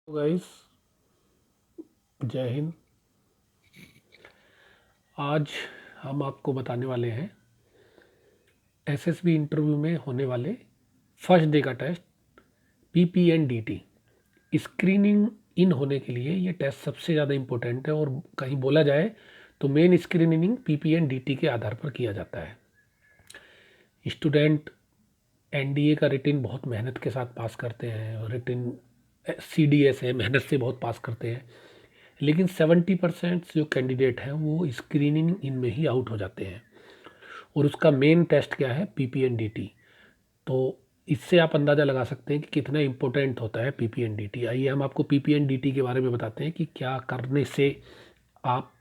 Guys, जय हिंद। आज हम आपको बताने वाले हैं एसएसबी इंटरव्यू में होने वाले फर्स्ट डे का टेस्ट पीपीएनडीटी। स्क्रीनिंग इन होने के लिए ये टेस्ट सबसे ज़्यादा इम्पोर्टेंट है और कहीं बोला जाए तो मेन स्क्रीनिंग पीपीएनडीटी के आधार पर किया जाता है। स्टूडेंट एनडीए का रिटिन बहुत मेहनत के साथ पास करते हैं और रिटिन सीडीएस है, मेहनत से बहुत पास करते हैं, लेकिन 70% जो कैंडिडेट हैं वो स्क्रीनिंग इनमें ही आउट हो जाते हैं और उसका मेन टेस्ट क्या है, पीपीएनडीटी। तो इससे आप अंदाज़ा लगा सकते हैं कि कितना इम्पोर्टेंट होता है पीपीएनडीटी। आइए हम आपको पीपीएनडीटी के बारे में बताते हैं कि क्या करने से आप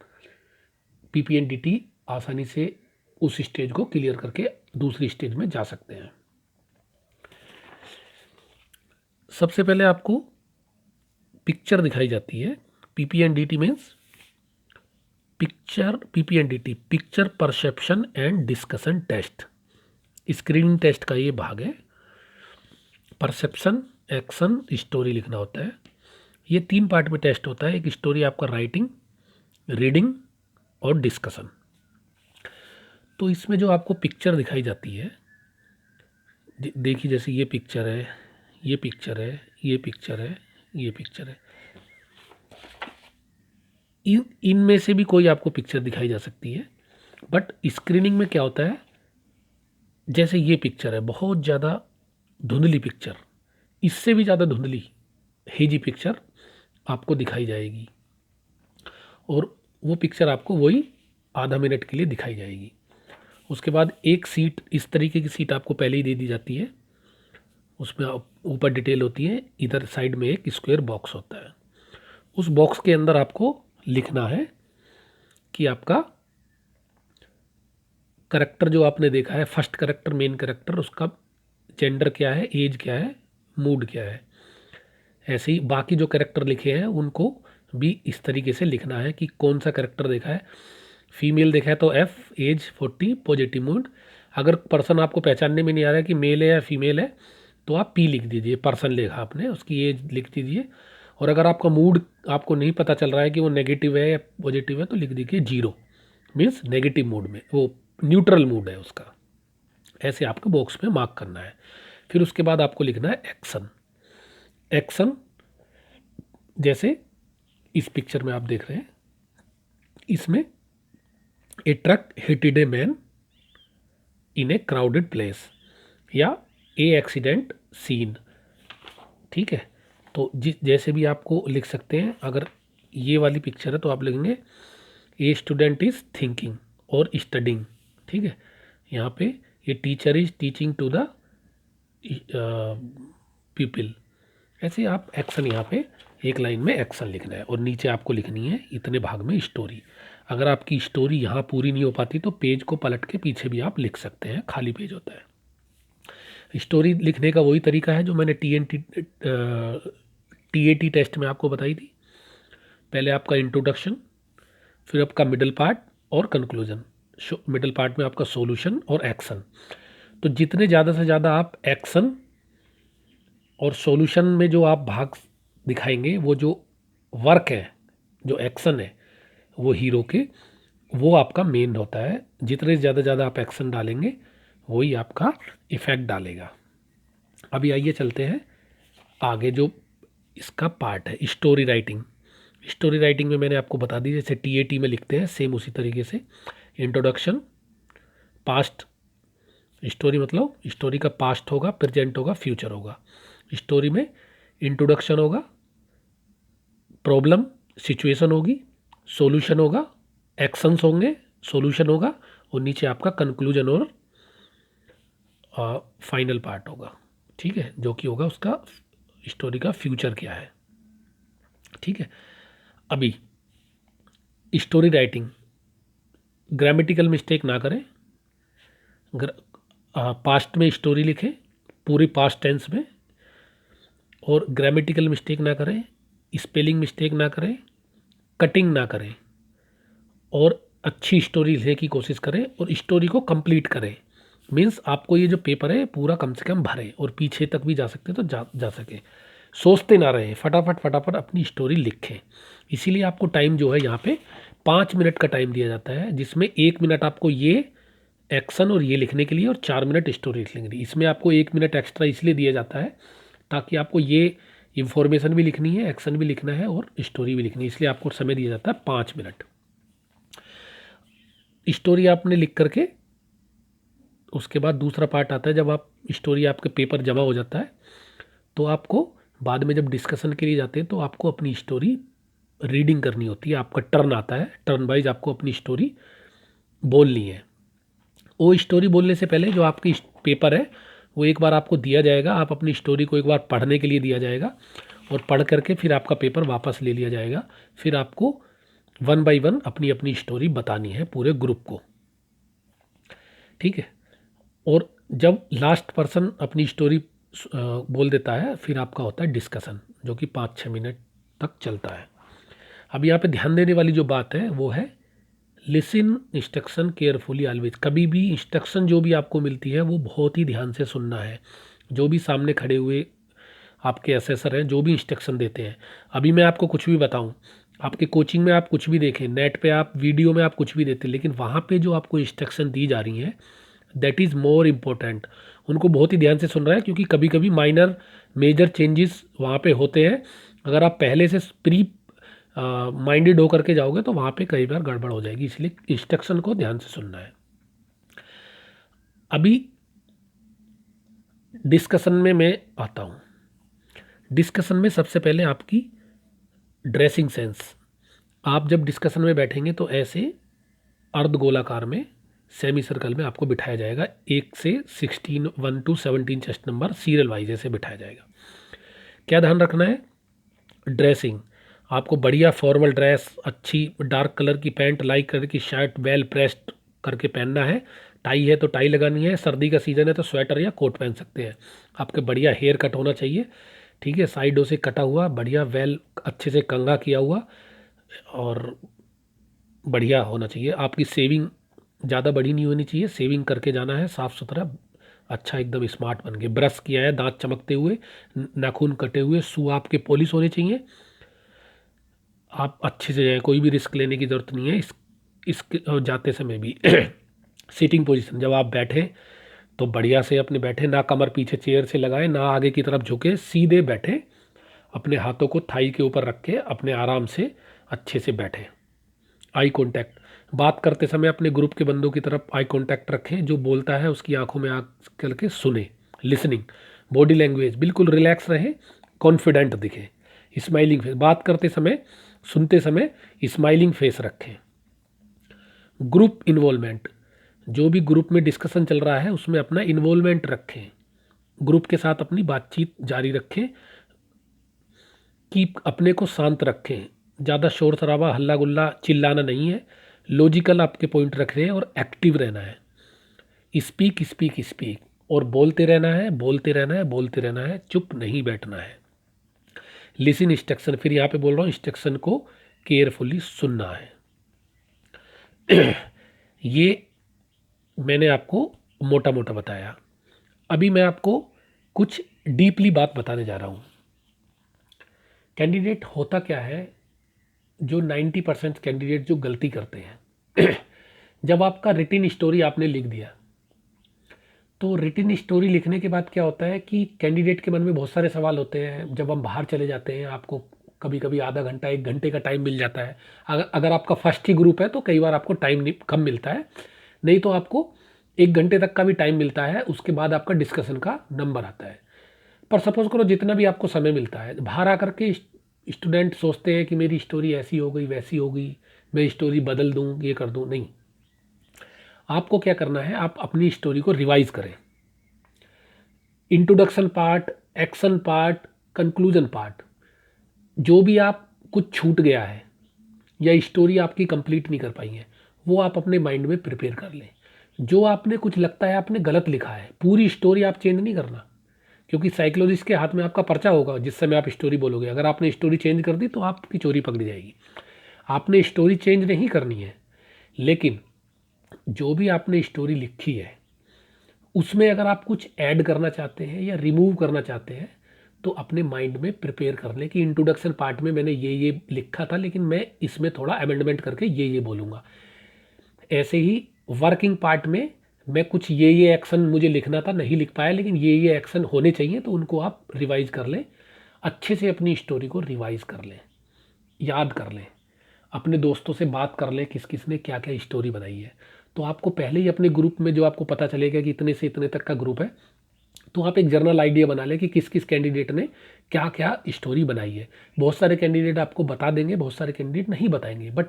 पीपीएनडीटी आसानी से उस स्टेज को क्लियर करके दूसरी स्टेज में जा सकते हैं। सबसे पहले आपको पिक्चर दिखाई जाती है। PPNDT means picture, PPNDT picture perception and discussion test. Screening test का ये भाग है। परसेप्शन, एक्शन, स्टोरी लिखना होता है। ये 3 पार्ट में टेस्ट होता है। एक स्टोरी आपका राइटिंग, रीडिंग और डिस्कशन। तो इसमें जो आपको पिक्चर दिखाई जाती है, देखिए जैसे ये पिक्चर है, ये पिक्चर है, ये पिक्चर है, ये पिक्चर है। इनमें से भी कोई आपको पिक्चर दिखाई जा सकती है। बट स्क्रीनिंग में क्या होता है, जैसे ये पिक्चर है, बहुत ज़्यादा धुंधली पिक्चर, इससे भी ज़्यादा धुंधली हेजी पिक्चर आपको दिखाई जाएगी और वो पिक्चर आपको वही आधा मिनट के लिए दिखाई जाएगी। उसके बाद एक सीट, इस तरीके की सीट आपको पहले ही दे दी जाती है। उसमें ऊपर डिटेल होती है, इधर साइड में एक स्क्वायर बॉक्स होता है। उस बॉक्स के अंदर आपको लिखना है कि आपका करैक्टर जो आपने देखा है, फर्स्ट करैक्टर, मेन करैक्टर, उसका जेंडर क्या है, एज क्या है, मूड क्या है। ऐसे ही बाकी जो करैक्टर लिखे हैं उनको भी इस तरीके से लिखना है कि कौन सा करैक्टर देखा है। फीमेल देखा है तो एफ, एज 40, पॉजिटिव मूड। अगर पर्सन आपको पहचानने में नहीं आ रहा है कि मेल है या फीमेल है तो आप पी लिख दीजिए। पर्सन लिखा आपने, उसकी एज लिख दीजिए। और अगर आपका मूड आपको नहीं पता चल रहा है कि वो नेगेटिव है या पॉजिटिव है तो लिख दीजिए 0, मीन्स नेगेटिव मूड में, वो न्यूट्रल मूड है उसका। ऐसे आपको बॉक्स में मार्क करना है। फिर उसके बाद आपको लिखना है एक्शन। एक्शन जैसे इस पिक्चर में आप देख रहे हैं, इसमें a truck hitted a man in a crowded place या ए एक्सीडेंट सीन। ठीक है, तो जैसे भी आपको लिख सकते हैं। अगर ये वाली पिक्चर है तो आप लिखेंगे ए स्टूडेंट इज़ थिंकिंग और स्टडिंग। ठीक है, यहाँ पे ये teacher is teaching to the people. ऐसे आप एक्शन, यहाँ पे एक लाइन में एक्शन लिखना है और नीचे आपको लिखनी है इतने भाग में स्टोरी। अगर आपकी स्टोरी यहाँ पूरी नहीं हो पाती तो पेज को पलट के पीछे भी आप लिख सकते हैं, खाली पेज होता है। स्टोरी लिखने का वही तरीका है जो मैंने टीएटी टेस्ट में आपको बताई थी। पहले आपका इंट्रोडक्शन, फिर आपका मिडल पार्ट और कंक्लूजन। मिडल पार्ट में आपका सॉल्यूशन और एक्शन। तो जितने ज़्यादा से ज़्यादा आप एक्शन और सॉल्यूशन में जो आप भाग दिखाएंगे, वो जो वर्क है, जो एक्शन है वो हीरो के, वो आपका मेन होता है। जितने ज़्यादा आप एक्शन डालेंगे वही आपका इफ़ेक्ट डालेगा। अभी आइए चलते हैं आगे। जो इसका पार्ट है स्टोरी राइटिंग। स्टोरी राइटिंग में मैंने आपको बता दी, जैसे टीएटी में लिखते हैं सेम उसी तरीके से। इंट्रोडक्शन, पास्ट, स्टोरी मतलब स्टोरी का पास्ट होगा, प्रेजेंट होगा, फ्यूचर होगा। स्टोरी में इंट्रोडक्शन होगा, प्रॉब्लम सिचुएशन होगी, सॉल्यूशन होगा, एक्शंस होंगे, सॉल्यूशन होगा और नीचे आपका कंक्लूजन और फाइनल पार्ट होगा। ठीक है, जो कि होगा उसका स्टोरी का फ्यूचर क्या है। ठीक है, अभी स्टोरी राइटिंग, ग्रामेटिकल मिस्टेक ना करें। पास्ट में स्टोरी लिखें पूरी पास्ट टेंस में, और ग्रामेटिकल मिस्टेक ना करें, स्पेलिंग मिस्टेक ना करें, कटिंग ना करें, और अच्छी स्टोरी लिखने की कोशिश करें और स्टोरी को कंप्लीट करें। मीन्स आपको ये जो पेपर है पूरा कम से कम भरें और पीछे तक भी जा सकते तो जा सके। सोचते ना रहें, फटाफट फटाफट अपनी स्टोरी लिखें। इसीलिए आपको टाइम जो है यहाँ पे 5 मिनट का टाइम दिया जाता है, जिसमें 1 मिनट आपको ये एक्शन और ये लिखने के लिए और 4 मिनट स्टोरी लिखने के लिए। इसमें आपको 1 मिनट एक्स्ट्रा इसलिए दिया जाता है ताकि आपको ये इंफॉर्मेशन भी लिखनी है, एक्शन भी लिखना है और स्टोरी भी लिखनी है, इसलिए आपको समय दिया जाता है 5 मिनट। स्टोरी आपने लिख करके उसके बाद दूसरा पार्ट आता है, जब आप स्टोरी आपके पेपर जमा हो जाता है तो आपको बाद में जब डिस्कशन के लिए जाते हैं तो आपको अपनी स्टोरी रीडिंग करनी होती है। आपका टर्न आता है, टर्न वाइज आपको अपनी स्टोरी बोलनी है। वो स्टोरी बोलने से पहले जो आपकी पेपर है वो एक बार आपको दिया जाएगा, आप अपनी स्टोरी को एक बार पढ़ने के लिए दिया जाएगा और पढ़ करके फिर आपका पेपर वापस ले लिया जाएगा। फिर आपको 1 बाय 1 अपनी अपनी स्टोरी बतानी है पूरे ग्रुप को, ठीक है। और जब लास्ट पर्सन अपनी स्टोरी बोल देता है फिर आपका होता है डिस्कशन, जो कि 5-6 मिनट तक चलता है। अब यहाँ पे ध्यान देने वाली जो बात है वो है लिसन इंस्ट्रक्शन केयरफुली ऑलवेज। कभी भी इंस्ट्रक्शन जो भी आपको मिलती है वो बहुत ही ध्यान से सुनना है। जो भी सामने खड़े हुए आपके असेसर हैं जो भी इंस्ट्रक्शन देते हैं, अभी मैं आपको कुछ भी बताऊं, आपके कोचिंग में आप कुछ भी देखें, नेट पे आप वीडियो में आप कुछ भी देते हैं, लेकिन वहाँ पे जो आपको इंस्ट्रक्शन दी जा रही हैं दैट इज़ मोर इम्पोर्टेंट। उनको बहुत ही ध्यान से सुन रहा है, क्योंकि कभी कभी माइनर मेजर चेंजेस वहाँ पे होते हैं। अगर आप पहले से प्री माइंडेड होकर के जाओगे तो वहाँ पे कई बार गड़बड़ हो जाएगी, इसलिए इंस्ट्रक्शन को ध्यान से सुनना है। अभी डिस्कशन में मैं आता हूँ। डिस्कशन में सबसे पहले आपकी ड्रेसिंग सेंस। आप जब डिस्कशन में बैठेंगे तो ऐसे अर्धगोलाकार में सेमी सर्कल में आपको बिठाया जाएगा, 1 से 16 1 to 17 chest number serial wise ऐसे बिठाया जाएगा। क्या ध्यान रखना है? ड्रेसिंग, आपको बढ़िया फॉर्मल ड्रेस, अच्छी डार्क कलर की पैंट, लाइट कलर की शर्ट वेल प्रेस्ड करके पहनना है। टाई है तो टाई लगानी है, सर्दी का सीज़न है तो स्वेटर या कोट पहन सकते हैं। आपके बढ़िया हेयर कट होना चाहिए, ठीक है, साइडों से कटा हुआ, बढ़िया वेल अच्छे से कंघा किया हुआ और बढ़िया होना चाहिए। आपकी सेविंग ज़्यादा बड़ी नहीं होनी चाहिए, सेविंग करके जाना है, साफ़ सुथरा, अच्छा एकदम स्मार्ट बन के। ब्रश किया है, दांत चमकते हुए, नाखून कटे हुए, शू आपके पॉलिश होने चाहिए। आप अच्छे से जाएँ, कोई भी रिस्क लेने की ज़रूरत नहीं है इस जाते समय भी। सीटिंग पोजीशन, जब आप बैठें तो बढ़िया से अपने बैठे, ना कमर पीछे चेयर से लगाए, ना आगे की तरफ झुके, सीधे बैठे, अपने हाथों को थाई के ऊपर रख के अपने आराम से अच्छे से बैठे। आई कांटेक्ट, बात करते समय अपने ग्रुप के बंदों की तरफ आई कांटेक्ट रखें, जो बोलता है उसकी आंखों में आंख करके सुने। लिसनिंग, बॉडी लैंग्वेज बिल्कुल रिलैक्स रहे, कॉन्फिडेंट दिखे। स्माइलिंग फेस, बात करते समय सुनते समय स्माइलिंग फेस रखें। ग्रुप इन्वॉल्वमेंट, जो भी ग्रुप में डिस्कशन चल रहा है उसमें अपना इन्वॉल्वमेंट रखें, ग्रुप के साथ अपनी बातचीत जारी रखें। कि अपने को शांत रखें, ज़्यादा शोर शराबा हल्ला गुल्ला चिल्लाना नहीं है, लॉजिकल आपके पॉइंट रख रहे हैं और एक्टिव रहना है। स्पीक स्पीक स्पीक, और बोलते रहना है, बोलते रहना है, बोलते रहना है, चुप नहीं बैठना है। लिसन इंस्ट्रक्शन, फिर यहाँ पे बोल रहा हूँ इंस्ट्रक्शन को केयरफुली सुनना है। ये मैंने आपको मोटा मोटा बताया। अभी मैं आपको कुछ डीपली बात बताने जा रहा हूँ। कैंडिडेट होता क्या है, जो 90% कैंडिडेट जो गलती करते हैं, जब आपका रिटिन स्टोरी आपने लिख दिया तो रिटिन स्टोरी लिखने के बाद क्या होता है कि कैंडिडेट के मन में बहुत सारे सवाल होते हैं। जब हम बाहर चले जाते हैं, आपको कभी कभी आधा घंटा 1 घंटे का टाइम मिल जाता है। अगर आपका फर्स्ट ही ग्रुप है तो कई बार आपको टाइम कम मिलता है, नहीं तो आपको 1 घंटे तक का भी टाइम मिलता है। उसके बाद आपका डिस्कशन का नंबर आता है। पर सपोज करो जितना भी आपको समय मिलता है, बाहर आकर के स्टूडेंट सोचते हैं कि मेरी स्टोरी ऐसी हो गई वैसी हो गई, मैं स्टोरी बदल दूं, ये कर दूं। नहीं, आपको क्या करना है, आप अपनी स्टोरी को रिवाइज करें। Introduction part, action part, conclusion part, जो भी आप कुछ छूट गया है या स्टोरी आपकी कंप्लीट नहीं कर पाई है वो आप अपने माइंड में प्रिपेयर कर लें। जो आपने कुछ लगता है आपने गलत लिखा है, पूरी स्टोरी आप चेंज नहीं करना, क्योंकि साइकोलॉजिस्ट के हाथ में आपका पर्चा होगा जिस समय आप स्टोरी बोलोगे। अगर आपने स्टोरी चेंज कर दी तो आपकी चोरी पकड़ी जाएगी। आपने स्टोरी चेंज नहीं करनी है, लेकिन जो भी आपने स्टोरी लिखी है उसमें अगर आप कुछ ऐड करना चाहते हैं या रिमूव करना चाहते हैं तो अपने माइंड में प्रिपेयर कर लें कि इंट्रोडक्शन पार्ट में मैंने ये लिखा था, लेकिन मैं इसमें थोड़ा अमेंडमेंट करके ये बोलूँगा। ऐसे ही वर्किंग पार्ट में मैं कुछ ये एक्शन मुझे लिखना था, नहीं लिख पाया, लेकिन ये एक्शन होने चाहिए, तो उनको आप रिवाइज़ कर लें। अच्छे से अपनी स्टोरी को रिवाइज़ कर लें, याद कर लें, अपने दोस्तों से बात कर लें किस किस ने क्या क्या स्टोरी बनाई है। तो आपको पहले ही अपने ग्रुप में, जो आपको पता चलेगा कि इतने से इतने तक का ग्रुप है, तो आप एक जर्नल आइडिया बना लें कि किस किस कैंडिडेट ने क्या क्या स्टोरी बनाई है। बहुत सारे कैंडिडेट आपको बता देंगे, बहुत सारे कैंडिडेट नहीं बताएंगे, बट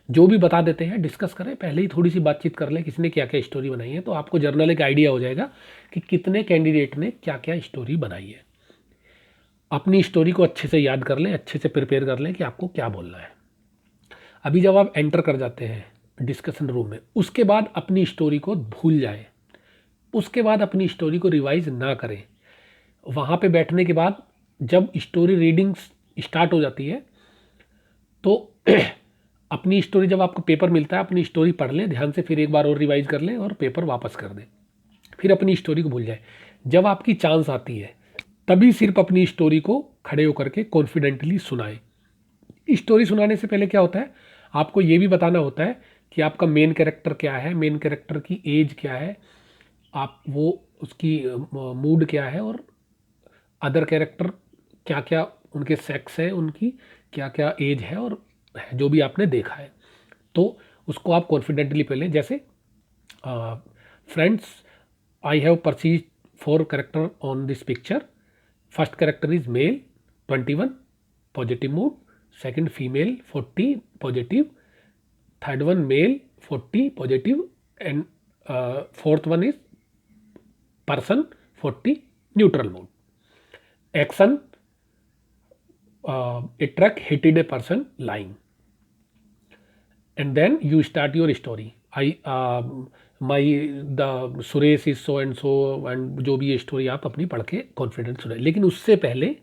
जो भी बता देते हैं डिस्कस करें, पहले ही थोड़ी सी बातचीत कर लें किसने क्या क्या स्टोरी बनाई है, तो आपको जर्नल एक आइडिया हो जाएगा कि कितने कैंडिडेट ने क्या क्या स्टोरी बनाई है। अपनी स्टोरी को अच्छे से याद कर लें, अच्छे से प्रिपेयर कर लें कि आपको क्या बोलना है। अभी जब आप एंटर कर जाते हैं डिस्कशन रूम में, उसके बाद अपनी स्टोरी को भूल जाएं, उसके बाद अपनी स्टोरी को रिवाइज ना करें। वहाँ पे बैठने के बाद जब स्टोरी रीडिंग स्टार्ट हो जाती है, तो अपनी स्टोरी, जब आपको पेपर मिलता है अपनी स्टोरी पढ़ लें ध्यान से, फिर एक बार और रिवाइज कर लें और पेपर वापस कर दें, फिर अपनी स्टोरी को भूल जाएं। जब आपकी चांस आती है तभी सिर्फ अपनी स्टोरी को खड़े होकर के कॉन्फिडेंटली सुनाएं। स्टोरी सुनाने से पहले क्या होता है, आपको ये भी बताना होता है कि आपका मेन कैरेक्टर क्या है, मेन कैरेक्टर की एज क्या है, आप वो उसकी मूड क्या है, और अदर कैरेक्टर क्या क्या उनके सेक्स है, उनकी क्या क्या एज है, और जो भी आपने देखा है, तो उसको आप कॉन्फिडेंटली पहले, जैसे friends, I have perceive 4 character on this picture. First character is male 21 positive mood, second female 40 positive, third one male 40 positive, and fourth one is person 40 neutral mood. Action, a truck hit a person lying, and then you start your story. The Suresh is so and so, and जो भी ये story आप अपनी पढ़ के confidence सुने। लेकिन उससे पहले,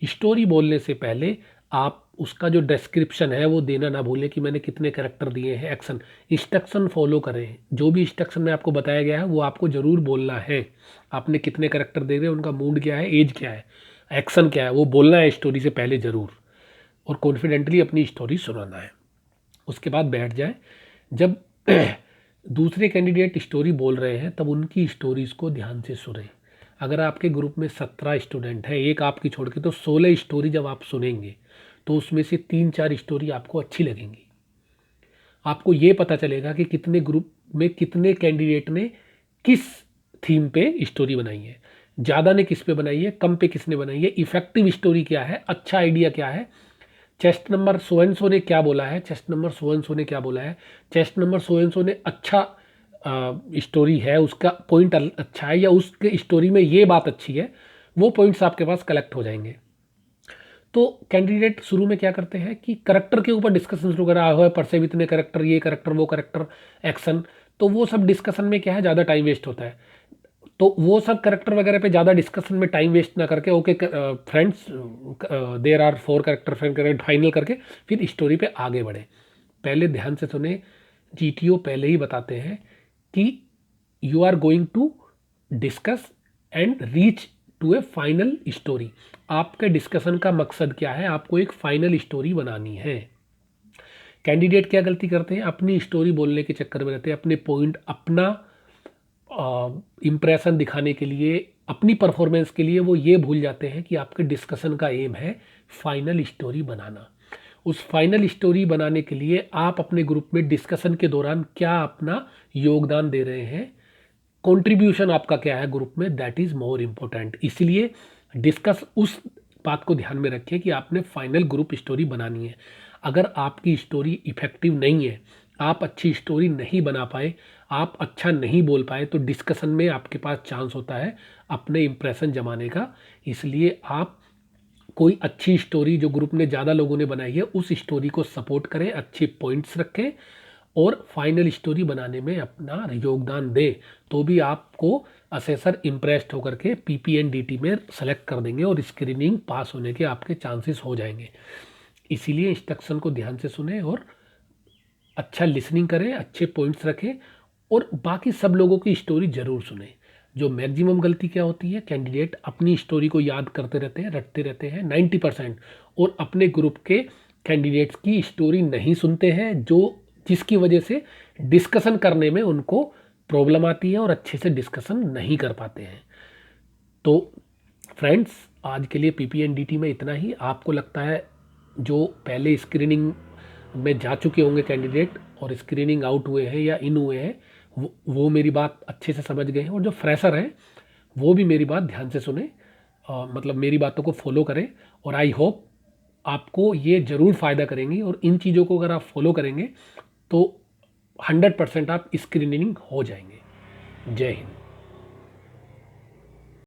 स्टोरी बोलने से पहले, आप उसका जो डिस्क्रिप्शन है वो देना ना भूलें कि मैंने कितने कैरेक्टर दिए हैं। एक्शन, इंस्ट्रक्शन फॉलो करें, जो भी इंस्ट्रक्शन में आपको बताया गया है वो आपको ज़रूर बोलना है। आपने कितने कैरेक्टर दे रहे हैं, उनका मूड क्या है, एज क्या है, एक्शन क्या है, वो बोलना है स्टोरी से पहले ज़रूर, और कॉन्फिडेंटली अपनी स्टोरी सुनाना है। उसके बाद बैठ जाए। जब दूसरे कैंडिडेट स्टोरी बोल रहे हैं तब उनकी स्टोरीज़ को ध्यान से सुनें। अगर आपके ग्रुप में 17 स्टूडेंट हैं, एक आपकी छोड़ के, तो 16 स्टोरी जब आप सुनेंगे तो उसमें से 3-4 स्टोरी आपको अच्छी लगेंगी। आपको ये पता चलेगा कि कितने ग्रुप में कितने कैंडिडेट ने किस थीम पे स्टोरी बनाई है, ज़्यादा ने किस पे बनाई है, कम पे किसने बनाई है, इफेक्टिव स्टोरी क्या है, अच्छा आइडिया क्या है, chest number so and so ने क्या बोला है, chest number so and so ने क्या बोला है, chest number so and so ने अच्छा स्टोरी है, उसका पॉइंट अच्छा है, या उसके स्टोरी में ये बात अच्छी है, वो पॉइंट्स आपके पास कलेक्ट हो जाएंगे। तो कैंडिडेट शुरू में क्या करते हैं कि करेक्टर के ऊपर डिस्कशन शुरू करा हुआ है, परसेव इतने करेक्टर, ये करेक्टर, वो करेक्टर, एक्शन, तो वो सब डिस्कशन में क्या है, ज़्यादा टाइम वेस्ट होता है। तो वो सब करेक्टर वगैरह पे ज़्यादा डिस्कशन में टाइम वेस्ट ना करके, okay friends there are 4 character, friend final करके फिर स्टोरी पे आगे बढ़े। पहले ध्यान से सुने, जीटीओ पहले ही बताते हैं कि you are going to discuss and reach to a final story. आपके डिस्कशन का मकसद क्या है, आपको एक फाइनल स्टोरी बनानी है। कैंडिडेट क्या गलती करते हैं, अपनी स्टोरी बोलने के चक्कर में रहते हैं, अपने पॉइंट, अपना इम्प्रेशन दिखाने के लिए, अपनी परफॉर्मेंस के लिए वो ये भूल जाते हैं कि आपके डिस्कशन का एम है फाइनल स्टोरी बनाना। उस फाइनल स्टोरी बनाने के लिए आप अपने ग्रुप में डिस्कशन के दौरान क्या अपना योगदान दे रहे हैं, कंट्रीब्यूशन आपका क्या है ग्रुप में, दैट इज़ मोर इम्पोर्टेंट। इसलिए डिस्कस उस बात को ध्यान में रखिए कि आपने फाइनल ग्रुप स्टोरी बनानी है। अगर आपकी स्टोरी इफेक्टिव नहीं है, आप अच्छी स्टोरी नहीं बना पाए, आप अच्छा नहीं बोल पाए, तो डिस्कशन में आपके पास चांस होता है अपने इम्प्रेशन जमाने का। इसलिए आप कोई अच्छी स्टोरी जो ग्रुप में ज़्यादा लोगों ने बनाई है, उस स्टोरी को सपोर्ट करें, अच्छे पॉइंट्स रखें और फाइनल स्टोरी बनाने में अपना योगदान दें, तो भी आपको असेसर इम्प्रेस्ड होकर के पीपीएनडीटी में सेलेक्ट कर देंगे और स्क्रीनिंग पास होने के आपके चांसेस हो जाएंगे। इसीलिए इंस्ट्रक्शन को ध्यान से सुने और अच्छा लिसनिंग करें, अच्छे पॉइंट्स रखें और बाकी सब लोगों की स्टोरी ज़रूर सुने। जो मैक्सिमम गलती क्या होती है, कैंडिडेट अपनी स्टोरी को याद करते रहते हैं, रटते रहते हैं 90%, और अपने ग्रुप के कैंडिडेट्स की स्टोरी नहीं सुनते हैं, जो जिसकी वजह से डिस्कशन करने में उनको प्रॉब्लम आती है और अच्छे से डिस्कशन नहीं कर पाते हैं। तो फ्रेंड्स, आज के लिए पीपीएनडीटी में इतना ही। आपको लगता है जो पहले स्क्रीनिंग में जा चुके होंगे कैंडिडेट और स्क्रीनिंग आउट हुए हैं या इन हुए हैं, वो मेरी बात अच्छे से समझ गए हैं, और जो फ्रेशर हैं वो भी मेरी बात ध्यान से सुने, मतलब मेरी बातों को फॉलो करें, और आई होप आपको ये ज़रूर फ़ायदा करेंगी, और इन चीज़ों को अगर आप फॉलो करेंगे तो 100% आप स्क्रीनिंग हो जाएंगे। जय हिंद।